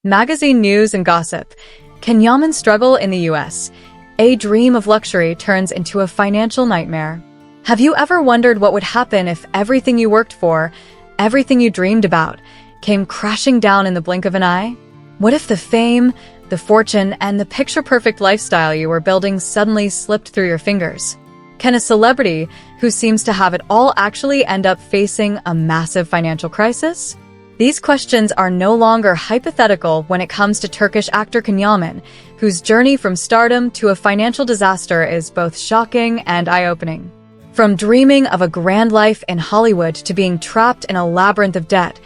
Magazine news and gossip. Can Yaman struggle in the US? A dream of luxury turns into a financial nightmare. Have you ever wondered what would happen if everything you worked for, everything you dreamed about, came crashing down in the blink of an eye? What if the fame, the fortune, and the picture-perfect lifestyle you were building suddenly slipped through your fingers? Can a celebrity who seems to have it all actually end up facing a massive financial crisis? These questions are no longer hypothetical when it comes to Turkish actor Yaman, whose journey from stardom to a financial disaster is both shocking and eye-opening. From dreaming of a grand life in Hollywood to being trapped in a labyrinth of debt,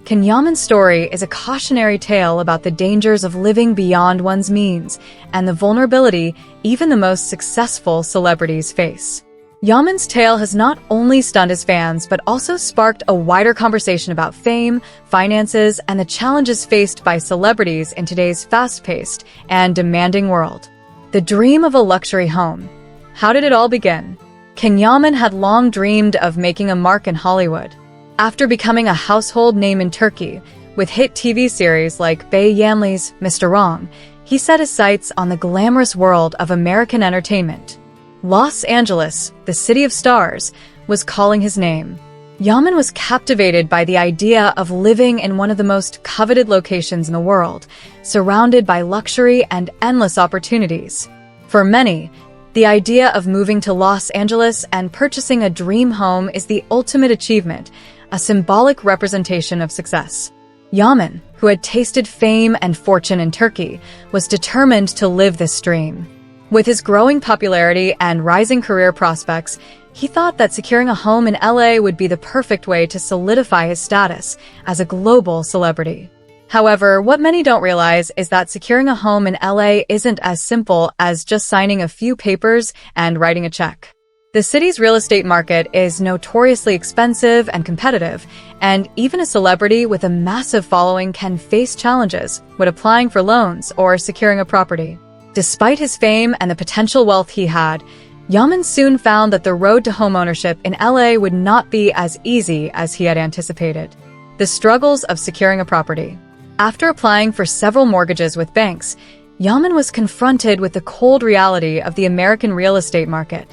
Yaman's story is a cautionary tale about the dangers of living beyond one's means and the vulnerability even the most successful celebrities face. Yaman's tale has not only stunned his fans but also sparked a wider conversation about fame, finances, and the challenges faced by celebrities in today's fast-paced and demanding world. The dream of a luxury home. How did it all begin? Yaman had long dreamed of making a mark in Hollywood. After becoming a household name in Turkey, with hit TV series like Bey Yanli's Mr. Wrong, he set his sights on the glamorous world of American entertainment. Los Angeles, the city of stars, was calling his name. Yaman was captivated by the idea of living in one of the most coveted locations in the world, surrounded by luxury and endless opportunities. For many, the idea of moving to Los Angeles and purchasing a dream home is the ultimate achievement, a symbolic representation of success. Yaman, who had tasted fame and fortune in Turkey, was determined to live this dream. With his growing popularity and rising career prospects, he thought that securing a home in LA would be the perfect way to solidify his status as a global celebrity. However, what many don't realize is that securing a home in LA isn't as simple as just signing a few papers and writing a check. The city's real estate market is notoriously expensive and competitive, and even a celebrity with a massive following can face challenges when applying for loans or securing a property. Despite his fame and the potential wealth he had, Yaman soon found that the road to homeownership in LA would not be as easy as he had anticipated. The struggles of securing a property. After applying for several mortgages with banks, Yaman was confronted with the cold reality of the American real estate market.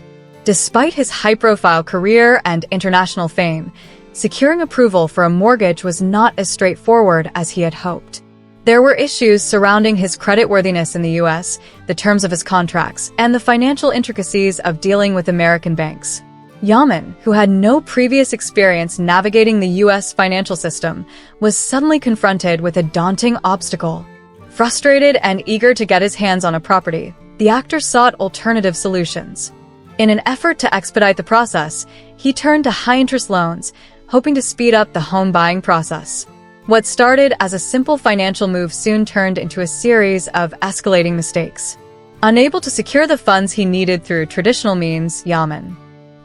Despite his high-profile career and international fame, securing approval for a mortgage was not as straightforward as he had hoped. There were issues surrounding his creditworthiness in the US, the terms of his contracts, and the financial intricacies of dealing with American banks. Yaman, who had no previous experience navigating the US financial system, was suddenly confronted with a daunting obstacle. Frustrated and eager to get his hands on a property, the actor sought alternative solutions. In an effort to expedite the process, he turned to high-interest loans, hoping to speed up the home buying process. What started as a simple financial move soon turned into a series of escalating mistakes. Unable to secure the funds he needed through traditional means, Yaman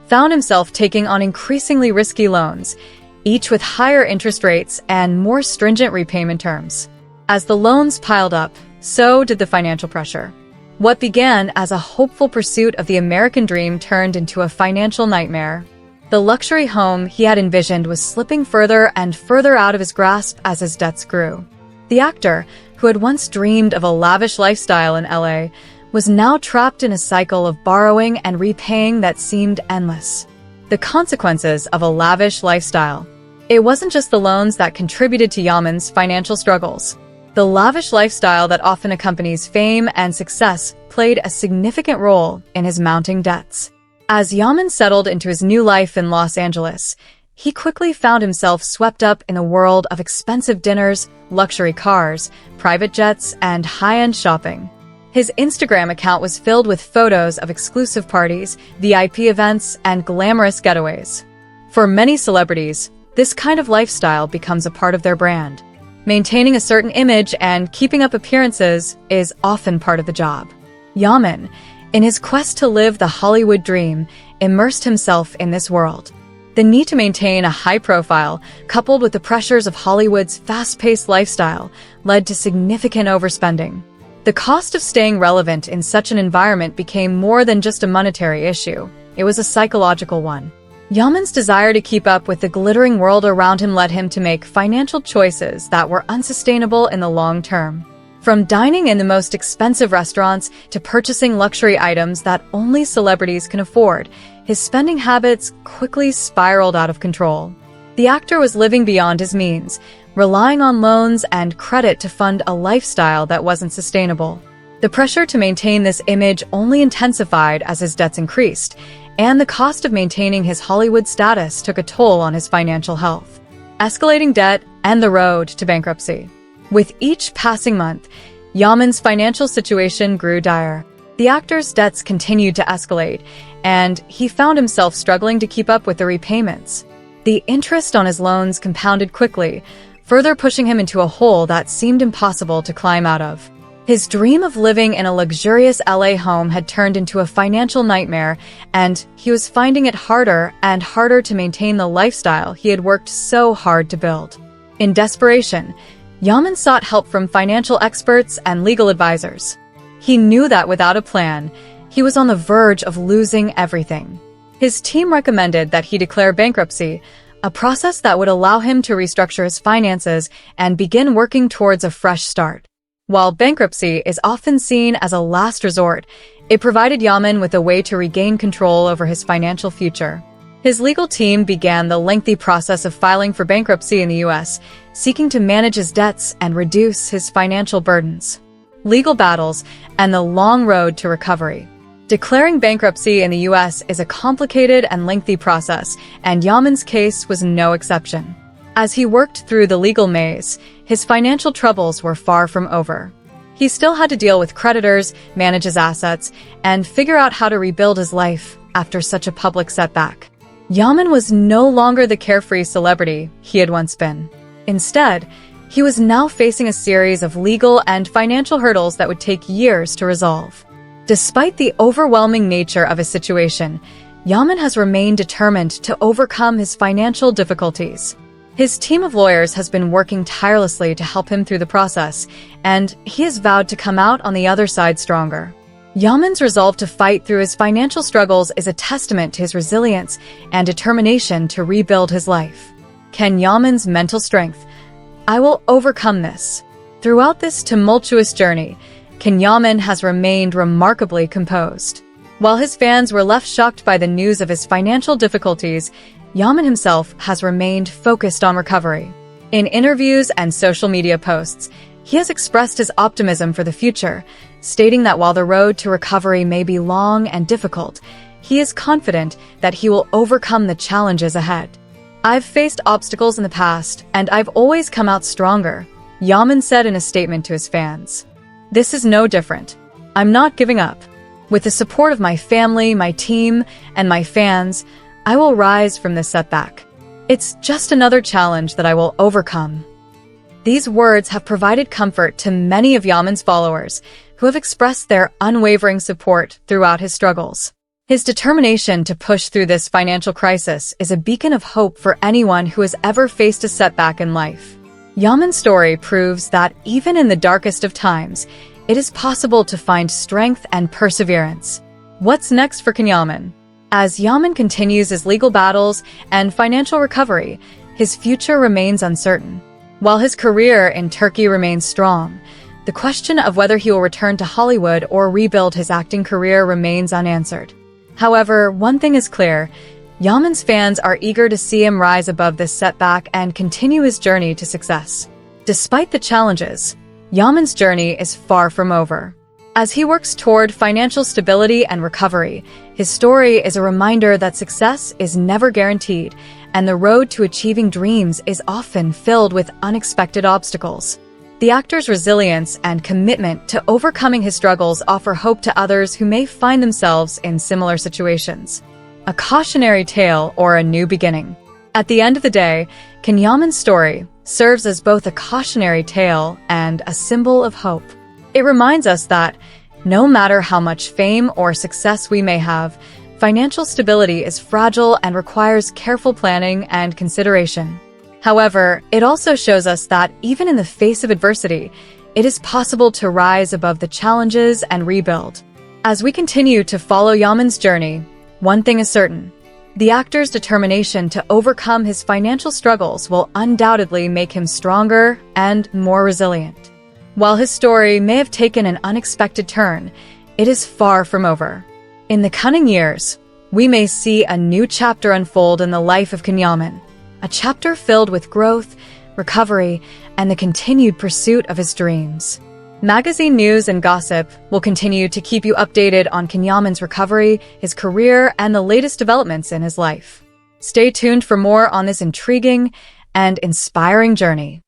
found himself taking on increasingly risky loans, each with higher interest rates and more stringent repayment terms. As the loans piled up, so did the financial pressure. What began as a hopeful pursuit of the American dream turned into a financial nightmare. The luxury home he had envisioned was slipping further and further out of his grasp as his debts grew. The actor, who had once dreamed of a lavish lifestyle in LA, was now trapped in a cycle of borrowing and repaying that seemed endless. The consequences of a lavish lifestyle. It wasn't just the loans that contributed to Yaman's financial struggles. The lavish lifestyle that often accompanies fame and success played a significant role in his mounting debts. As Yaman settled into his new life in Los Angeles, he quickly found himself swept up in a world of expensive dinners, luxury cars, private jets, and high-end shopping. His Instagram account was filled with photos of exclusive parties, VIP events, and glamorous getaways. For many celebrities, this kind of lifestyle becomes a part of their brand. Maintaining a certain image and keeping up appearances is often part of the job. Yaman, in his quest to live the Hollywood dream, immersed himself in this world. The need to maintain a high profile, coupled with the pressures of Hollywood's fast-paced lifestyle, led to significant overspending. The cost of staying relevant in such an environment became more than just a monetary issue. It was a psychological one. Yaman's desire to keep up with the glittering world around him led him to make financial choices that were unsustainable in the long term. From dining in the most expensive restaurants to purchasing luxury items that only celebrities can afford, his spending habits quickly spiraled out of control. The actor was living beyond his means, relying on loans and credit to fund a lifestyle that wasn't sustainable. The pressure to maintain this image only intensified as his debts increased, and the cost of maintaining his Hollywood status took a toll on his financial health. Escalating debt and the road to bankruptcy. With each passing month, Yaman's financial situation grew dire. The actor's debts continued to escalate, and he found himself struggling to keep up with the repayments. The interest on his loans compounded quickly, further pushing him into a hole that seemed impossible to climb out of. His dream of living in a luxurious LA home had turned into a financial nightmare, and he was finding it harder and harder to maintain the lifestyle he had worked so hard to build. In desperation, Yaman sought help from financial experts and legal advisors. He knew that without a plan, he was on the verge of losing everything. His team recommended that he declare bankruptcy, a process that would allow him to restructure his finances and begin working towards a fresh start. While bankruptcy is often seen as a last resort, it provided Yaman with a way to regain control over his financial future. His legal team began the lengthy process of filing for bankruptcy in the U.S., seeking to manage his debts and reduce his financial burdens. Legal battles and the long road to recovery. Declaring bankruptcy in the U.S. is a complicated and lengthy process, and Yaman's case was no exception. As he worked through the legal maze, his financial troubles were far from over. He still had to deal with creditors, manage his assets, and figure out how to rebuild his life after such a public setback. Yaman was no longer the carefree celebrity he had once been. Instead, he was now facing a series of legal and financial hurdles that would take years to resolve. Despite the overwhelming nature of his situation, Yaman has remained determined to overcome his financial difficulties. His team of lawyers has been working tirelessly to help him through the process, and he has vowed to come out on the other side stronger. Yaman's resolve to fight through his financial struggles is a testament to his resilience and determination to rebuild his life. Ken Yaman's mental strength. I will overcome this. Throughout this tumultuous journey, Ken Yaman has remained remarkably composed. While his fans were left shocked by the news of his financial difficulties, Yaman himself has remained focused on recovery. In interviews and social media posts, he has expressed his optimism for the future, stating that while the road to recovery may be long and difficult, he is confident that he will overcome the challenges ahead. I've faced obstacles in the past, and I've always come out stronger, Yaman said in a statement to his fans. This is no different. I'm not giving up. With the support of my family, my team, and my fans, I will rise from this setback. It's just another challenge that I will overcome. These words have provided comfort to many of Yaman's followers, who have expressed their unwavering support throughout his struggles. His determination to push through this financial crisis is a beacon of hope for anyone who has ever faced a setback in life. Yaman's story proves that even in the darkest of times, it is possible to find strength and perseverance. What's next for Ken Yaman? As Yaman continues his legal battles and financial recovery, his future remains uncertain. While his career in Turkey remains strong, the question of whether he will return to Hollywood or rebuild his acting career remains unanswered. However, one thing is clear, Yaman's fans are eager to see him rise above this setback and continue his journey to success. Despite the challenges, Yaman's journey is far from over. As he works toward financial stability and recovery, his story is a reminder that success is never guaranteed, and the road to achieving dreams is often filled with unexpected obstacles. The actor's resilience and commitment to overcoming his struggles offer hope to others who may find themselves in similar situations. A cautionary tale or a new beginning. At the end of the day, Ken Yaman's story serves as both a cautionary tale and a symbol of hope. It reminds us that, no matter how much fame or success we may have, financial stability is fragile and requires careful planning and consideration. However, it also shows us that even in the face of adversity, it is possible to rise above the challenges and rebuild. As we continue to follow Yaman's journey, one thing is certain: The actor's determination to overcome his financial struggles will undoubtedly make him stronger and more resilient. While his story may have taken an unexpected turn, it is far from over. In the coming years, we may see a new chapter unfold in the life of Yaman, a chapter filled with growth, recovery, and the continued pursuit of his dreams. Magazine news and gossip will continue to keep you updated on Yaman's recovery, his career, and the latest developments in his life. Stay tuned for more on this intriguing and inspiring journey.